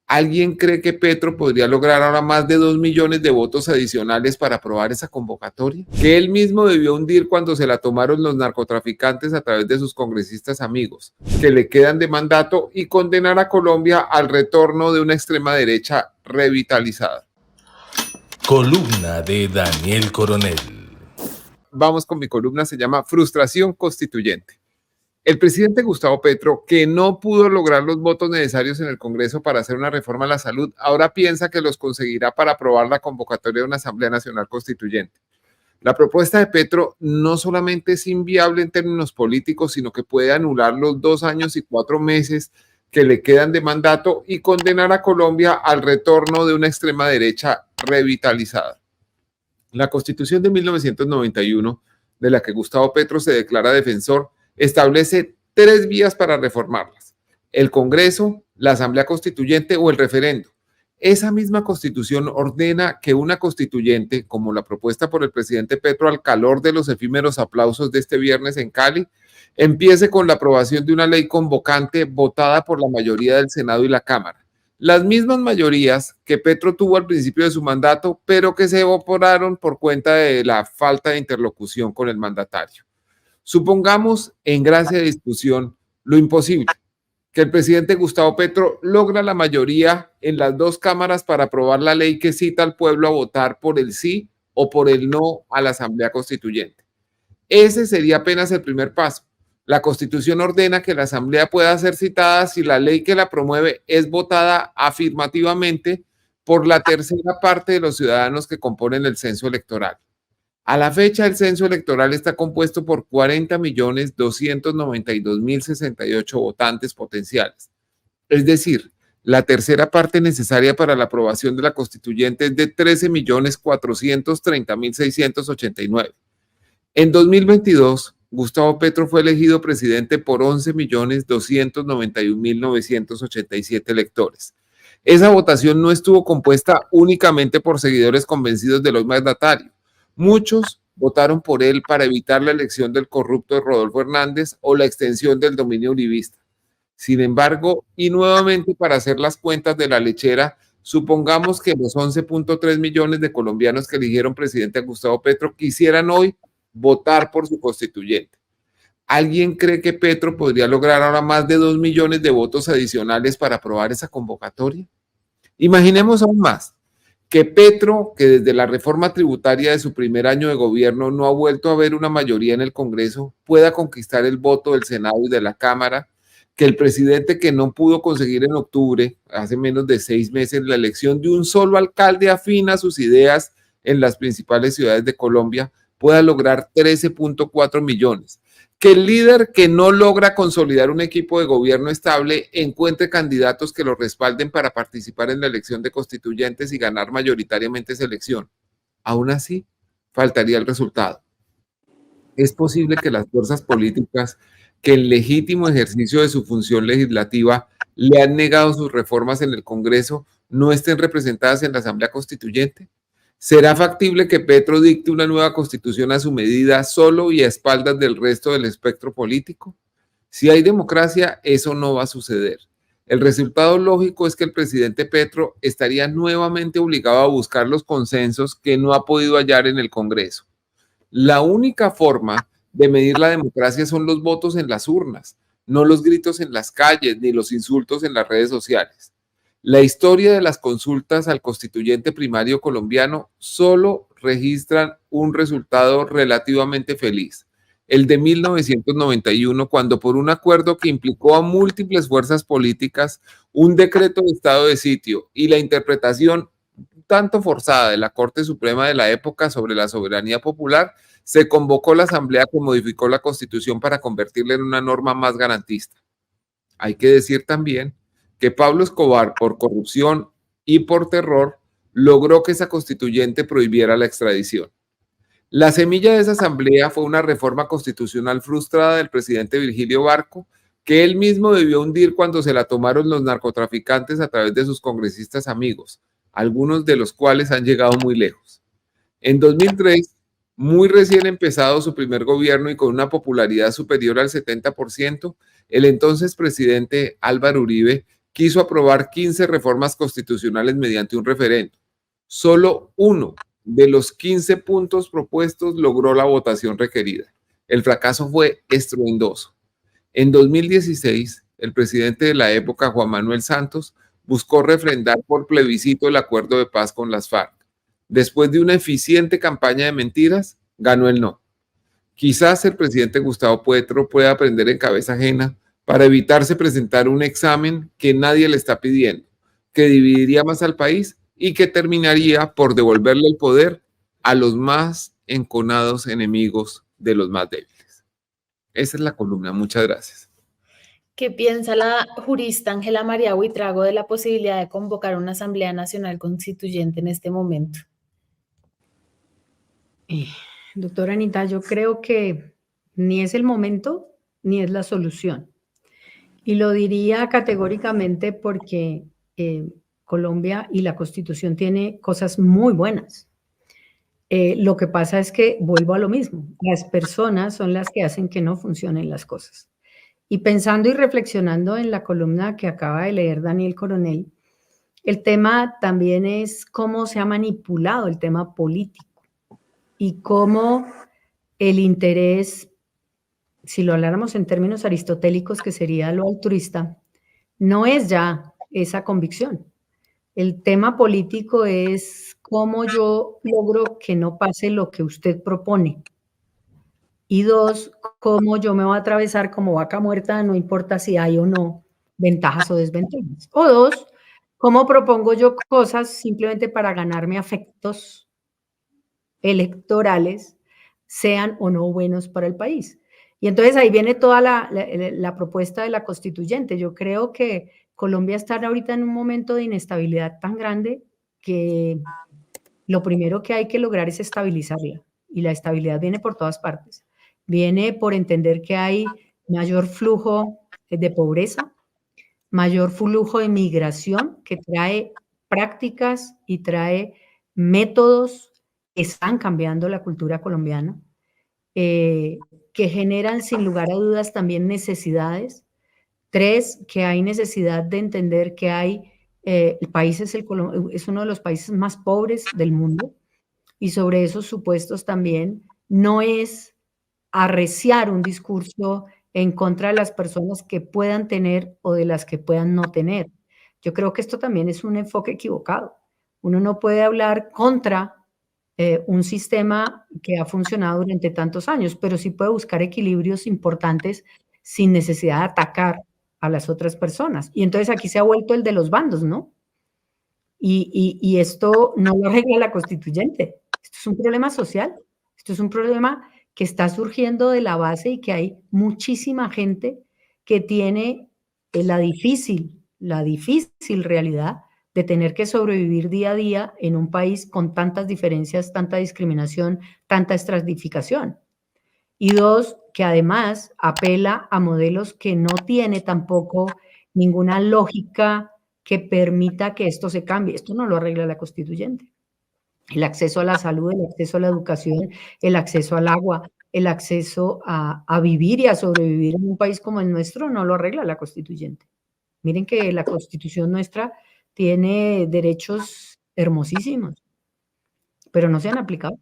¿Alguien cree que Petro podría lograr ahora más de 2 millones de votos adicionales para aprobar esa convocatoria? Que él mismo debió hundir cuando se la tomaron los narcotraficantes a través de sus congresistas amigos, que le quedan de mandato, y condenar a Colombia al retorno de una extrema derecha revitalizada. Columna de Daniel Coronel. Vamos con mi columna, se llama Frustración Constituyente. El presidente Gustavo Petro, que no pudo lograr los votos necesarios en el Congreso para hacer una reforma a la salud, ahora piensa que los conseguirá para aprobar la convocatoria de una Asamblea Nacional Constituyente. La propuesta de Petro no solamente es inviable en términos políticos, sino que puede anular los 2 años y 4 meses que le quedan de mandato y condenar a Colombia al retorno de una extrema derecha revitalizada. La Constitución de 1991, de la que Gustavo Petro se declara defensor, establece 3 vías para reformarlas: el Congreso, la Asamblea Constituyente o el referendo. Esa misma Constitución ordena que una constituyente, como la propuesta por el presidente Petro al calor de los efímeros aplausos de este viernes en Cali, empiece con la aprobación de una ley convocante votada por la mayoría del Senado y la Cámara. Las mismas mayorías que Petro tuvo al principio de su mandato, pero que se evaporaron por cuenta de la falta de interlocución con el mandatario. Supongamos, en gracia de discusión, lo imposible, que el presidente Gustavo Petro logra la mayoría en las 2 cámaras para aprobar la ley que cita al pueblo a votar por el sí o por el no a la Asamblea Constituyente. Ese sería apenas el primer paso. La Constitución ordena que la Asamblea pueda ser citada si la ley que la promueve es votada afirmativamente por la tercera parte de los ciudadanos que componen el censo electoral. A la fecha, el censo electoral está compuesto por 40.292.068 votantes potenciales. Es decir, la tercera parte necesaria para la aprobación de la constituyente es de 13.430.689. En 2022, Gustavo Petro fue elegido presidente por 11.291.987 electores. Esa votación no estuvo compuesta únicamente por seguidores convencidos del hoy mandatario. Muchos votaron por él para evitar la elección del corrupto Rodolfo Hernández o la extensión del dominio uribista. Sin embargo, y nuevamente para hacer las cuentas de la lechera, supongamos que los 11.3 millones de colombianos que eligieron presidente a Gustavo Petro quisieran hoy votar por su constituyente. ¿Alguien cree que Petro podría lograr ahora más de 2 millones de votos adicionales para aprobar esa convocatoria? Imaginemos aún más que Petro, que desde la reforma tributaria de su primer año de gobierno no ha vuelto a ver una mayoría en el Congreso, pueda conquistar el voto del Senado y de la Cámara, que el presidente, que no pudo conseguir en octubre, hace menos de 6 meses, la elección de un solo alcalde afín a sus ideas en las principales ciudades de Colombia, pueda lograr 13.4 millones. Que el líder que no logra consolidar un equipo de gobierno estable encuentre candidatos que lo respalden para participar en la elección de constituyentes y ganar mayoritariamente esa elección. Aún así, faltaría el resultado. Es posible que las fuerzas políticas que en legítimo ejercicio de su función legislativa le han negado sus reformas en el Congreso no estén representadas en la Asamblea Constituyente. ¿Será factible que Petro dicte una nueva constitución a su medida, solo y a espaldas del resto del espectro político? Si hay democracia, eso no va a suceder. El resultado lógico es que el presidente Petro estaría nuevamente obligado a buscar los consensos que no ha podido hallar en el Congreso. La única forma de medir la democracia son los votos en las urnas, no los gritos en las calles ni los insultos en las redes sociales. La historia de las consultas al constituyente primario colombiano solo registran un resultado relativamente feliz: el de 1991, cuando por un acuerdo que implicó a múltiples fuerzas políticas, un decreto de estado de sitio y la interpretación tanto forzada de la Corte Suprema de la época sobre la soberanía popular, se convocó la Asamblea que modificó la Constitución para convertirla en una norma más garantista. Hay que decir también que Pablo Escobar, por corrupción y por terror, logró que esa constituyente prohibiera la extradición. La semilla de esa asamblea fue una reforma constitucional frustrada del presidente Virgilio Barco, que él mismo debió hundir cuando se la tomaron los narcotraficantes a través de sus congresistas amigos, algunos de los cuales han llegado muy lejos. En 2003, muy recién empezado su primer gobierno y con una popularidad superior al 70%, el entonces presidente Álvaro Uribe quiso aprobar 15 reformas constitucionales mediante un referendo. Solo uno de los 15 puntos propuestos logró la votación requerida. El fracaso fue estruendoso. En 2016, el presidente de la época, Juan Manuel Santos, buscó refrendar por plebiscito el acuerdo de paz con las FARC. Después de una eficiente campaña de mentiras, ganó el no. Quizás el presidente Gustavo Petro pueda aprender en cabeza ajena para evitarse presentar un examen que nadie le está pidiendo, que dividiría más al país y que terminaría por devolverle el poder a los más enconados enemigos de los más débiles. Esa es la columna. Muchas gracias. ¿Qué piensa la jurista Ángela María Buitrago de la posibilidad de convocar una Asamblea Nacional Constituyente en este momento? Doctora Anita, yo creo que ni es el momento ni es la solución. Y lo diría categóricamente porque Colombia y la Constitución tiene cosas muy buenas. Lo que pasa es que vuelvo a lo mismo. Las personas son las que hacen que no funcionen las cosas. Y pensando y reflexionando en la columna que acaba de leer Daniel Coronel, el tema también es cómo se ha manipulado el tema político y cómo el interés, si lo habláramos en términos aristotélicos, que sería lo altruista, no es ya esa convicción. El tema político es cómo yo logro que no pase lo que usted propone. Y dos, cómo yo me voy a atravesar como vaca muerta, no importa si hay o no ventajas o desventajas. O dos, cómo propongo yo cosas simplemente para ganarme afectos electorales, sean o no buenos para el país. Y entonces ahí viene toda la propuesta de la constituyente. Yo creo que Colombia está ahorita en un momento de inestabilidad tan grande que lo primero que hay que lograr es estabilizarla. Y la estabilidad viene por todas partes. Viene por entender que hay mayor flujo de pobreza, mayor flujo de migración que trae prácticas y trae métodos que están cambiando la cultura colombiana, que generan sin lugar a dudas también necesidades. Tres, que hay necesidad de entender que el país es uno de los países más pobres del mundo y sobre esos supuestos también no es arreciar un discurso en contra de las personas que puedan tener o de las que puedan no tener. Yo creo que esto también es un enfoque equivocado. Uno no puede hablar contra un sistema que ha funcionado durante tantos años, pero sí puede buscar equilibrios importantes sin necesidad de atacar a las otras personas. Y entonces aquí se ha vuelto el de los bandos, ¿no? Y esto no lo arregla la constituyente. Esto es un problema social. Esto es un problema que está surgiendo de la base y que hay muchísima gente que tiene la difícil realidad de tener que sobrevivir día a día en un país con tantas diferencias, tanta discriminación, tanta estratificación. Y dos, que además apela a modelos que no tiene tampoco ninguna lógica que permita que esto se cambie. Esto no lo arregla la constituyente. El acceso a la salud, el acceso a la educación, el acceso al agua, el acceso a vivir y a sobrevivir en un país como el nuestro no lo arregla la constituyente. Miren que la constitución nuestra tiene derechos hermosísimos, pero no se han aplicado.